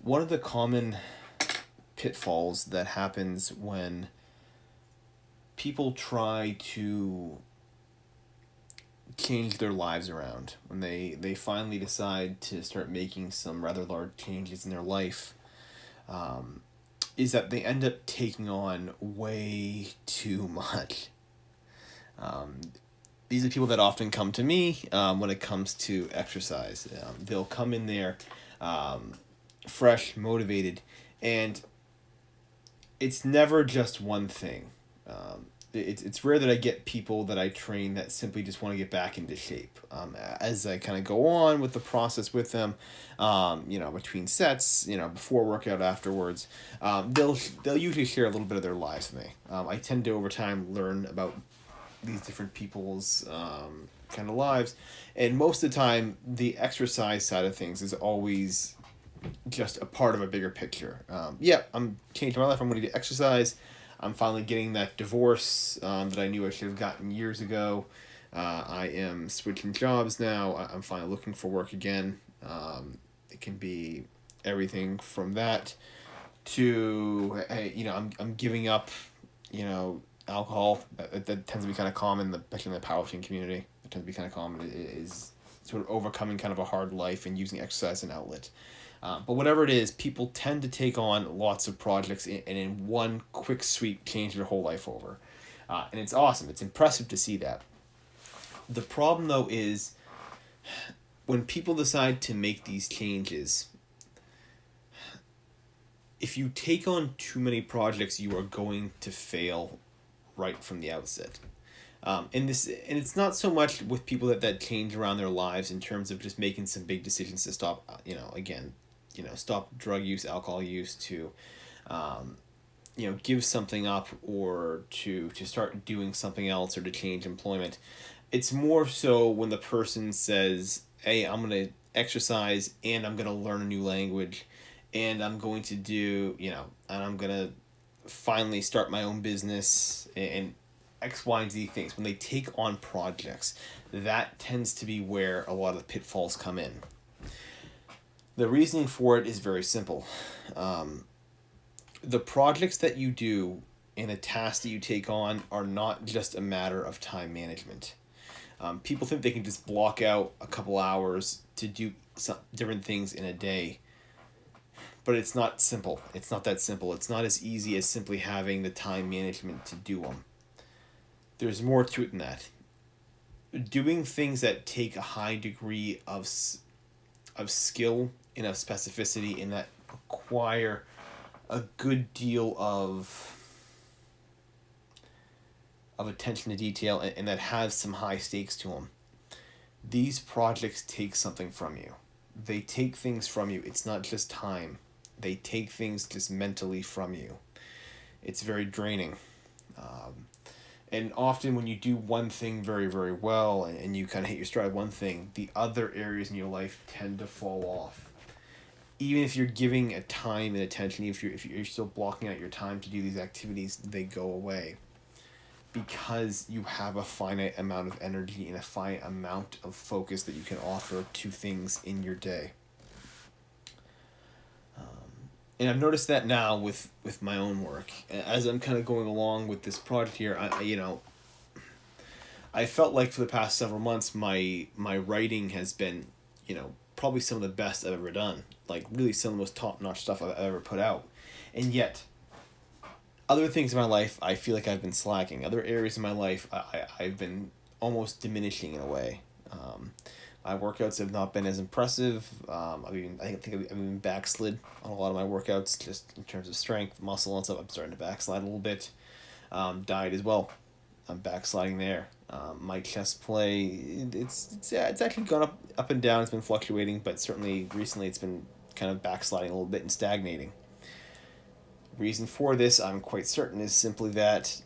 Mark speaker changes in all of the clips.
Speaker 1: One of the common pitfalls that happens when people try to change their lives around, when they finally decide to start making some rather large changes in their life, is that they end up taking on way too much. Um, these are people that often come to me when it comes to exercise. They'll come in there um, fresh, motivated, and it's never just one thing. It's rare that I get people that I train that simply just want to get back into shape. As I kind of go on with the process with them, between sets, before workout, afterwards, they'll usually share a little bit of their lives with me. I tend to over time learn about these different people's kind of lives, and most of the time, the exercise side of things is always just a part of a bigger picture. I'm changing my life. I'm going to get exercise. I'm finally getting that divorce that I knew I should have gotten years ago. I am switching jobs now. I'm finally looking for work again. It can be everything from that to, hey, I'm giving up, alcohol. That tends to be kind of common, especially in the powerlifting community. It tends to be kind of common. It is sort of overcoming kind of a hard life and using exercise as an outlet. But whatever it is, people tend to take on lots of projects and in one quick sweep change their whole life over. And it's awesome. It's impressive to see that. The problem, though, is when people decide to make these changes, if you take on too many projects, you are going to fail right from the outset. And it's not so much with people that change around their lives in terms of just making some big decisions to stop, stop drug use, alcohol use, to, give something up, or to start doing something else, or to change employment. It's more so when the person says, hey, I'm going to exercise and I'm going to learn a new language and I'm going to do, and I'm going to finally start my own business and X, Y, and Z things. When they take on projects, that tends to be where a lot of the pitfalls come in. The reasoning for it is very simple. The projects that you do and the tasks that you take on are not just a matter of time management. People think they can just block out a couple hours to do some different things in a day, but it's not simple. It's not that simple. It's not as easy as simply having the time management to do them. There's more to it than that. Doing things that take a high degree of skill and of specificity and that require a good deal of attention to detail and that have some high stakes to them. These projects take something from you. They take things from you. It's not just time. They take things just mentally from you. It's very draining. And often when you do one thing very, very well and you kind of hit your stride one thing, the other areas in your life tend to fall off. Even if you're giving a time and attention, if you're still blocking out your time to do these activities, they go away. Because you have a finite amount of energy and a finite amount of focus that you can offer to things in your day. And I've noticed that now with my own work. As I'm kind of going along with this project here, I felt like for the past several months, my writing has been, probably some of the best I've ever done. Like really some of the most top-notch stuff I've ever put out. And yet, other things in my life, I feel like I've been slacking. Other areas in my life, I've been almost diminishing in a way. My workouts have not been as impressive. I think I've even backslid on a lot of my workouts, just in terms of strength, muscle, and stuff. I'm starting to backslide a little bit. Diet as well. I'm backsliding there. My chest play, it's actually gone up and down. It's been fluctuating, but certainly recently it's been kind of backsliding a little bit and stagnating. Reason for this, I'm quite certain, is simply that,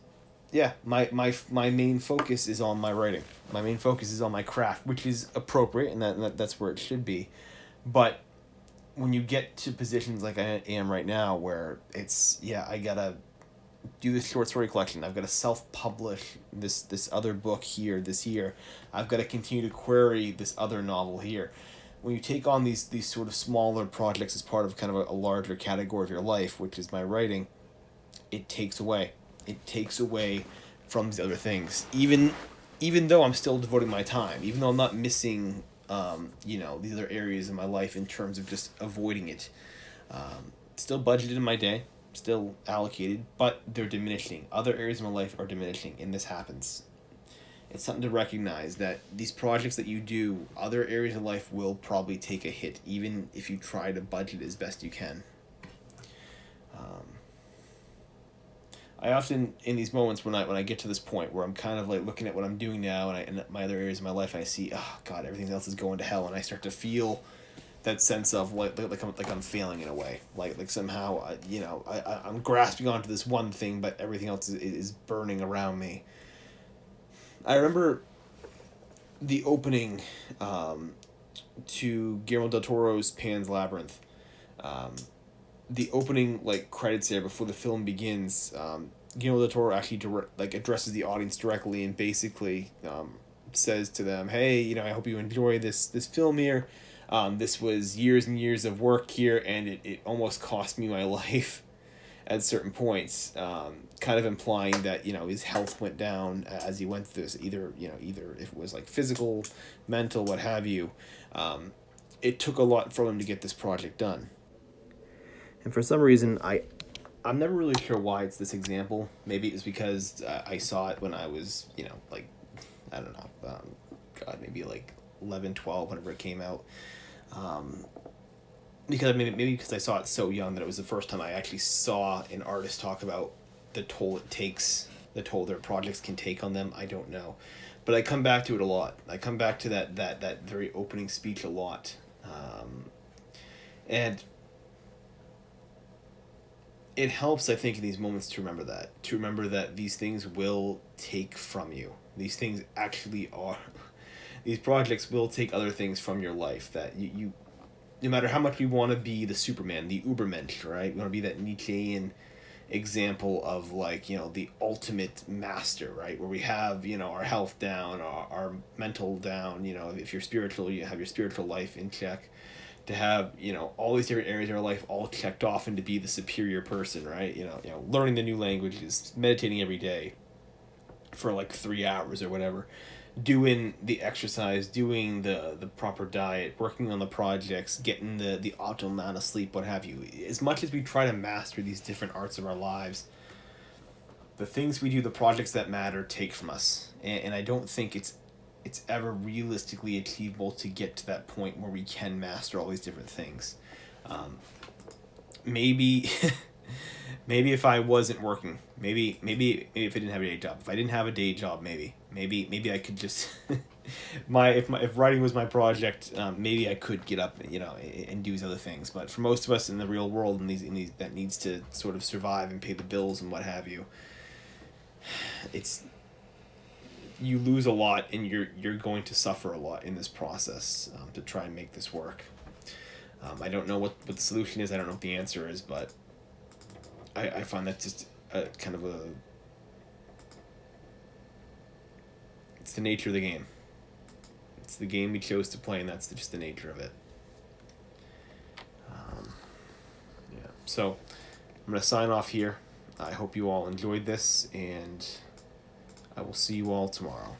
Speaker 1: my main focus is on my writing. My main focus is on my craft, which is appropriate, and that's where it should be. But when you get to positions like I am right now, where it's, I gotta do this short story collection, I've got to self-publish this other book here this year, I've got to continue to query this other novel here. when you take on these sort of smaller projects as part of kind of a larger category of your life, which is my writing, it takes away. It takes away from these other things. Even though I'm still devoting my time, even though I'm not missing, these other areas in my life in terms of just avoiding it. Still budgeted in my day, still allocated, but they're diminishing. Other areas of my life are diminishing, and this happens. It's something to recognize that these projects that you do, other areas of life will probably take a hit, even if you try to budget as best you can. I often, in these moments when I get to this point where I'm kind of like looking at what I'm doing now and my other areas of my life, and I see, oh God, everything else is going to hell, and I start to feel that sense of like I'm failing in a way, like somehow I'm grasping onto this one thing, but everything else is burning around me. I remember the opening to Guillermo del Toro's Pan's Labyrinth. The opening credits there before the film begins. Guillermo del Toro actually addresses the audience directly and basically says to them, "Hey, I hope you enjoy this film here. This was years and years of work here, and it almost cost me my life at certain points." Kind of implying that his health went down as he went through this. Either if it was physical, mental, what have you. It took a lot for him to get this project done. And for some reason, I'm never really sure why it's this example. Maybe it's because I saw it when I was, I don't know, God, maybe 11, 12, whenever it came out. Because maybe because I saw it so young that it was the first time I actually saw an artist talk about the toll it takes, the toll their projects can take on them. I don't know. But I come back to it a lot. I come back to that very opening speech a lot. And it helps, I think, in these moments to remember that these things will take from you. These things actually are. These projects will take other things from your life that you no matter how much you want to be the Superman, the Ubermensch, right? You want to be that Nietzschean example of the ultimate master, right? Where we have, our health down, our mental down, if you're spiritual, you have your spiritual life in check. To have all these different areas of our life all checked off and to be the superior person, right? Learning the new languages, meditating every day for 3 hours or whatever, doing the exercise, doing the proper diet, working on the projects, getting the optimal amount of sleep, what have you. As much as we try to master these different arts of our lives, the things we do, the projects that matter, take from us, and I don't think it's ever realistically achievable to get to that point where we can master all these different things. Maybe maybe if I wasn't working, maybe if I didn't have a day job, maybe I could just if writing was my project, maybe I could get up and do these other things. But for most of us in the real world, in these that needs to sort of survive and pay the bills and what have you, you lose a lot, and you're going to suffer a lot in this process to try and make this work. I don't know what the solution is. I don't know what the answer is, but I find that just kind of it's the nature of the game. It's the game we chose to play, and that's just the nature of it. Yeah. So I'm going to sign off here. I hope you all enjoyed this, and I will see you all tomorrow.